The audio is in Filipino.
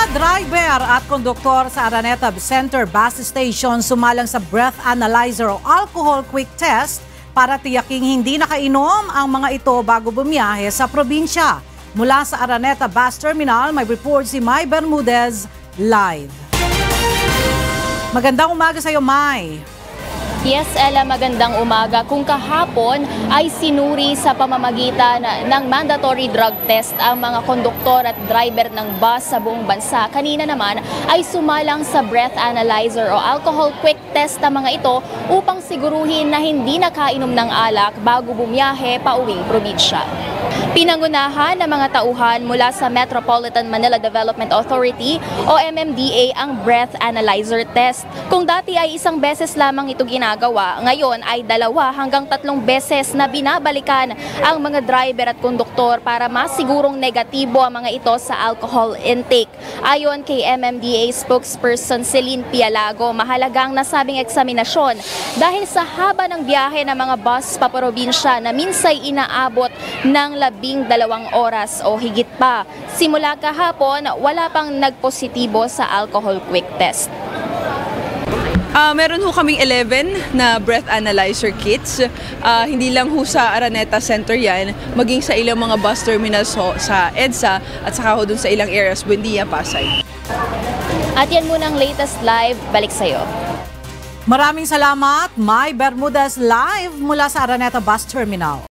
Mga driver at konduktor sa Araneta Center Bus Station sumalang sa breath analyzer o alcohol quick test para tiyaking hindi nakainom ang mga ito bago bumiyahe sa probinsya. Mula sa Araneta Bus Terminal, may report si Mai Bermudez live. Magandang umaga sa iyo, Mai. Yes, Ella, magandang umaga. Kung kahapon ay sinuri sa pamamagitan ng mandatory drug test ang mga konduktor at driver ng bus sa buong bansa, kanina naman ay sumalang sa breath analyzer o alcohol quick test ang mga ito upang siguruhin na hindi nakainom ng alak bago bumiyahe pauwing probinsya. Pinangunahan ng mga tauhan mula sa Metropolitan Manila Development Authority o MMDA ang breath analyzer test. Kung dati ay isang beses lamang ito ginagawa, ngayon ay 2 hanggang 3 beses na binabalikan ang mga driver at konduktor para masigurong negatibo ang mga ito sa alcohol intake. Ayon kay MMDA spokesperson Celine Pialago, mahalagang nasabing eksaminasyon dahil sa haba ng biyahe ng mga bus paprobinsya na minsay inaabot ng 12 oras o higit pa. Simula kahapon, wala pang nagpositibo sa alcohol quick test. Meron ho kaming 11 na breath analyzer kits. Hindi lang ho sa Araneta Center yan, maging sa ilang mga bus terminals ho, sa EDSA at saka ho dun sa ilang areas, Buendia, Pasay. At yan muna ang latest live. Balik sa'yo. Maraming salamat, Mai Bermudez live mula sa Araneta Bus Terminal.